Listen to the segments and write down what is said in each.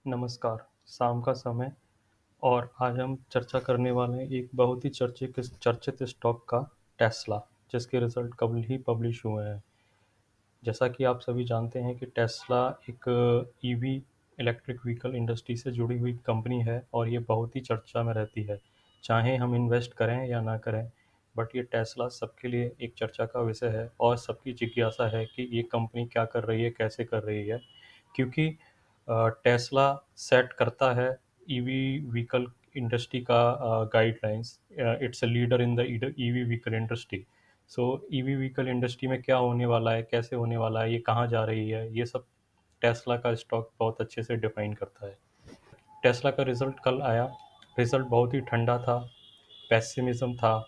नमस्कार, शाम का समय और आज हम चर्चा करने वाले हैं एक बहुत ही चर्चित स्टॉक का टेस्ला, जिसके रिजल्ट कल ही पब्लिश हुए हैं। जैसा कि आप सभी जानते हैं कि टेस्ला एक ईवी इलेक्ट्रिक व्हीकल इंडस्ट्री से जुड़ी हुई कंपनी है और ये बहुत ही चर्चा में रहती है। चाहे हम इन्वेस्ट करें या ना करें, बट ये टेस्ला सबके लिए एक चर्चा का विषय है और सबकी जिज्ञासा है कि ये कंपनी क्या कर रही है, कैसे कर रही है। क्योंकि टेस्ला सेट करता है ईवी व्हीकल इंडस्ट्री का guidelines. It's a leader in the EV vehicle industry. So EV vehicle industry में क्या होने वाला है, कैसे होने वाला है, ये कहाँ जा रही है, ये सब टेस्ला का स्टॉक बहुत अच्छे से डिफाइन करता है। टेस्ला का रिजल्ट कल आया। रिजल्ट बहुत ही ठंडा था, पेसिमिज्म था,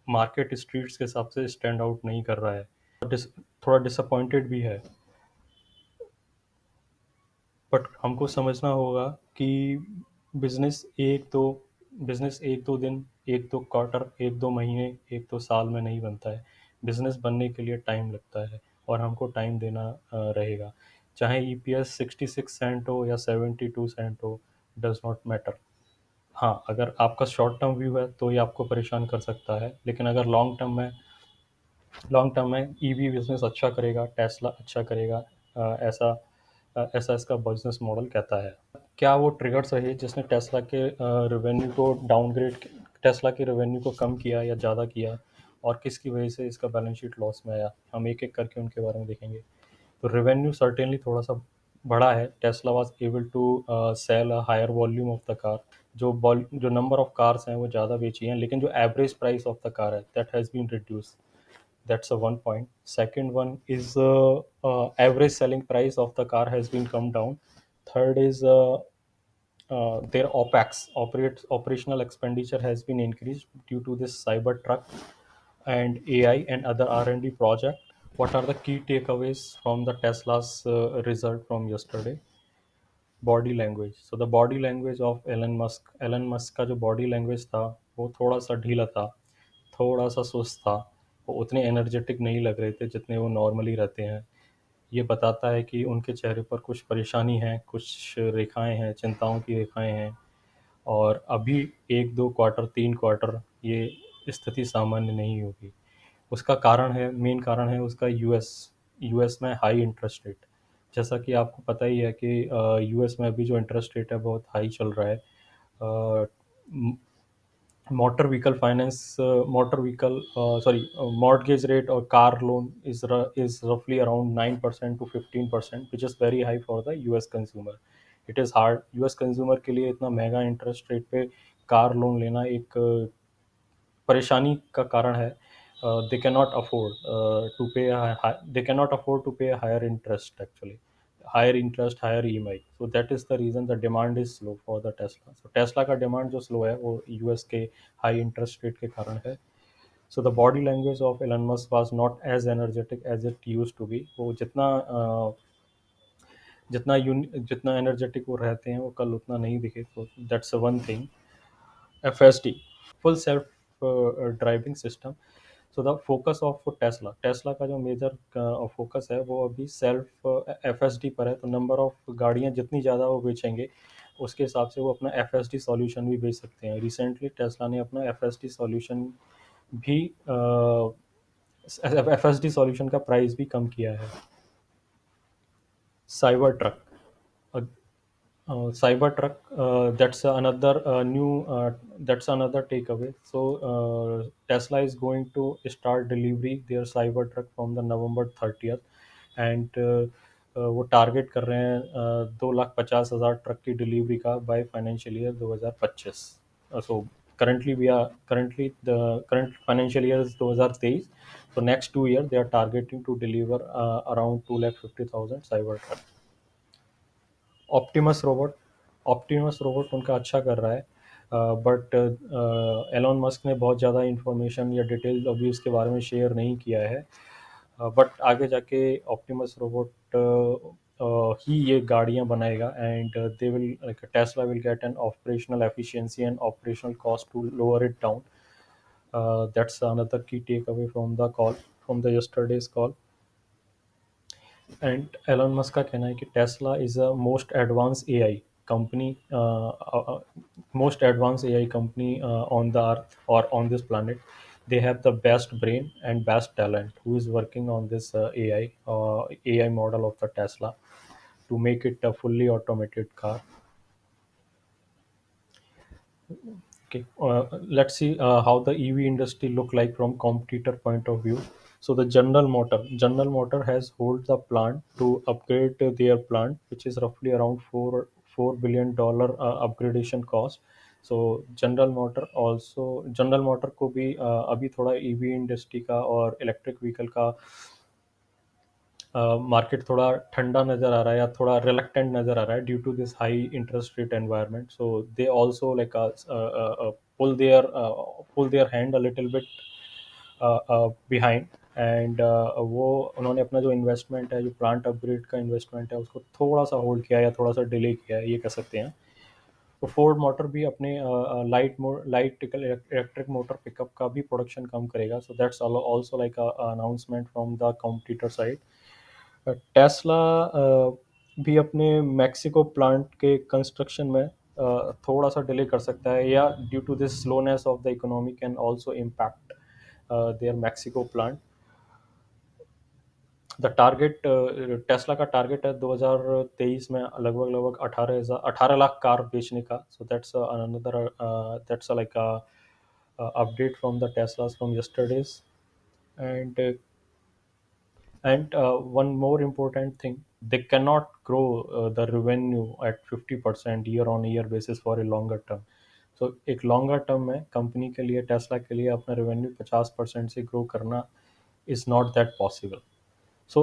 मार्केट स्ट्रीट्स के हिसाब से स्टैंड आउट नहीं कर रहा है। थोड़ा डिसअपॉइंटेड भी है, बट हमको समझना होगा कि बिजनेस बिजनेस एक दो दिन, एक दो क्वार्टर, एक दो महीने, एक दो साल में नहीं बनता है। बिजनेस बनने के लिए टाइम लगता है और हमको टाइम देना रहेगा। चाहे ईपीएस 66 सेंट हो या 72 सेंट हो, डज नॉट मैटर। हाँ, अगर आपका शॉर्ट टर्म व्यू है तो ये आपको परेशान कर सकता है, लेकिन अगर लॉन्ग टर्म में ईवी बिजनेस अच्छा करेगा, टेस्ला अच्छा करेगा। ऐसा इसका बिजनेस मॉडल कहता है। क्या वो ट्रिगर्स रहे जिसने रेवेन्यू को डाउनग्रेड टेस्ला के रेवेन्यू को कम किया या ज़्यादा किया, और किसकी वजह से इसका बैलेंस शीट लॉस में आया? हम एक एक करके उनके बारे में देखेंगे। तो रेवेन्यू सर्टेनली थोड़ा सा बढ़ा है। Tesla was able to sell a higher volume of the car. जो नंबर ऑफ कार्स हैं वो ज़्यादा बेची हैं, लेकिन जो average price of the car है that has been reduce. That's a one point. Second one is average selling price of the car has been come down. Third is their operational expenditure has been increased due to this Cybertruck and AI and other R&D project. What are the key takeaways from the Tesla's result from yesterday? Body language. So the body language of Elon Musk का जो body language था वो थोड़ा सा ढीला था, थोड़ा सा सुस्त था। वो उतने एनर्जेटिक नहीं लग रहे थे जितने वो नॉर्मली रहते हैं। ये बताता है कि उनके चेहरे पर कुछ परेशानी है, कुछ रेखाएं हैं, चिंताओं की रेखाएं हैं। और अभी एक दो क्वार्टर, तीन क्वार्टर ये स्थिति सामान्य नहीं होगी। उसका कारण है, मेन कारण है उसका यूएस में हाई इंटरेस्ट रेट। जैसा कि आपको पता ही है कि यूएस में अभी जो इंटरेस्ट रेट है बहुत हाई चल रहा है। Motor vehicle sorry mortgage rate और car loan is roughly around 9% to 15%, which is very high for the US consumer. It is hard US consumer के लिए इतना महंगा इंटरेस्ट रेट पे कार लोन लेना एक परेशानी का कारण है। They can not afford to pay they can not afford to pay higher interest actually, higher interest, higher EMI. So that is the reason the demand is slow for the Tesla. So Tesla का demand जो slow है वो US के high interest rate के कारण है। So the body language of Elon Musk was not as energetic as it used to be. वो जितना एनर्जेटिक वो रहते हैं वो कल उतना नहीं दिखे। तो that's one thing. FSD, full self driving system. So the focus of Tesla का जो मेजर फोकस है वो अभी सेल्फ एफएसडी पर है। तो नंबर ऑफ गाड़ियां जितनी ज़्यादा वो बेचेंगे उसके हिसाब से वो अपना एफएसडी सॉल्यूशन भी बेच सकते हैं। रिसेंटली टेस्ला ने अपना भी एफएसडी सॉल्यूशन का प्राइस भी कम किया है। Cyber truck, Cybertruck, that's another takeaway. So Tesla is going to start delivery their Cybertruck from the November 30th, and वो टारगेट कर रहे हैं 2,50,000 ट्रक की डिलीवरी का by financial year 2025। So currently the current financial year is 2023. So next 2 year they are targeting to deliver around 2,50,000 Cybertruck. Optimus robot उनका अच्छा कर रहा है, बट एलोन मस्क ने बहुत ज़्यादा इंफॉर्मेशन या डिटेल अभी उसके बारे में शेयर नहीं किया है। बट आगे जाके ऑप्टिमस रोबोट ही ये गाड़ियाँ बनाएगा, and they will like Tesla will get an operational efficiency and operational cost to lower it down. That's another key takeaway from the yesterday's call. And Elon Musk का कहना है कि Tesla is a most advance AI company, most advance AI company on the earth or on this planet. They have the best brain and best talent who is working on this AI model of the Tesla to make it a fully automated car. Okay, let's see how the EV industry look like from competitor point of view. So the General Motor has hold the plant to upgrade their plant, which is roughly around $4 billion upgradation cost. So General Motor को भी अभी थोड़ा EV industry का और electric vehicle का market थोड़ा ठंडा नज़र आ रहा है या थोड़ा रिलक्टेंट नज़र आ रहा है due to this high interest rate environment. So they also like pull their pull their hand a little bit behind. And वो उन्होंने अपना जो इन्वेस्टमेंट है, जो प्लांट अपग्रेड का इन्वेस्टमेंट है, उसको थोड़ा सा होल्ड किया या थोड़ा सा डिले किया है, ये कह सकते हैं. तो फोर्ड मोटर भी अपने लाइट इलेक्ट्रिक मोटर पिकअप का भी प्रोडक्शन कम करेगा. So that's also like announcement from the competitor side. Tesla भी अपने मैक्सिको प्लांट के कंस्ट्रक्शन में थोड़ा सा डिले कर सकता है, या due to this slowness of the economy can also impact their Mexico plant. The target Tesla का टारगेट है 2023 में लगभग लगभग 18 लाख कार बेचने का. So that's another that's like update from the Teslas from yesterday's. And one more important thing, they cannot grow the revenue at 50% year on year basis for a longer term. So एक longer term में company के लिए, Tesla के लिए अपना revenue 50% से grow करना is not that possible. So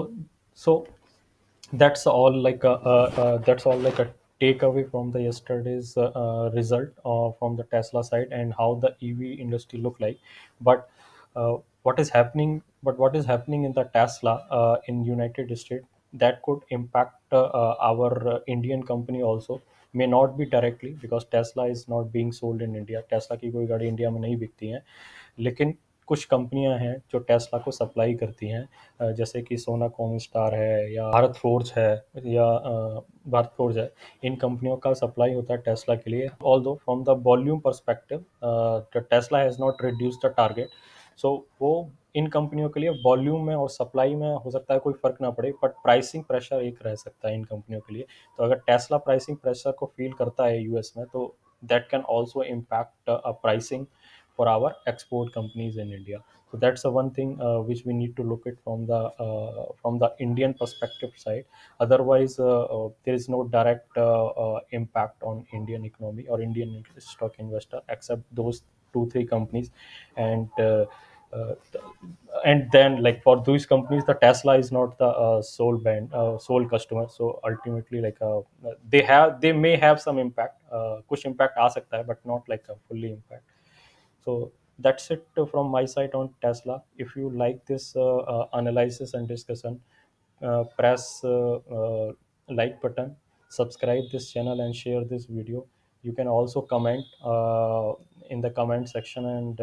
that's all like a takeaway from the yesterday's result from the Tesla side and how the EV industry look like. But what is happening in the Tesla in United States, that could impact our Indian company also. May not be directly because Tesla is not being sold in India. Tesla की कोई गाड़ी India में नहीं बिकती है, लेकिन कुछ कंपनियां हैं जो टेस्ला को सप्लाई करती हैं, जैसे कि सोना कॉम स्टार है या भारत फोर्ज है. इन कंपनियों का सप्लाई होता है टेस्ला के लिए. Although from the volume perspective Tesla has not reduce the target. So वो इन कंपनियों के लिए वॉल्यूम में और सप्लाई में हो सकता है कोई फर्क ना पड़े, बट प्राइसिंग प्रेशर एक रह सकता है इन कंपनियों के लिए. तो अगर टेस्ला प्राइसिंग प्रेशर को फील करता है यूएस में, तो that can also impact pricing for our export companies in India. So that's the one thing which we need to look at from the Indian perspective side. Otherwise, there is no direct impact on Indian economy or Indian stock investor except those 2 3 companies. And uh, uh, and then, like, for these companies, the Tesla is not the sole customer. So ultimately, like, they may have some impact, kuch impact aa sakta hai, but not like a fully impact. So that's it from my side on Tesla. If you like this analysis and discussion, press like button, subscribe this channel and share this video. You can also comment in the comment section and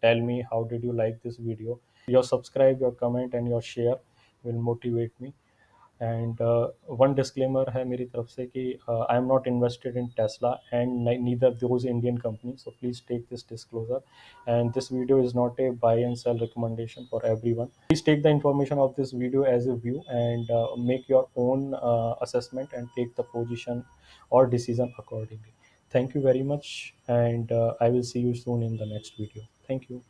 tell me how did you like this video. Your subscribe, your comment and your share will motivate me. And one disclaimer है मेरी तरफ से कि I am not invested in Tesla and neither those Indian company. So please take this disclosure. And this video is not a buy and sell recommendation for everyone. Please take the information of this video as a view and make your own assessment and take the position or decision accordingly. Thank you very much, and I will see you soon in the next video. Thank you.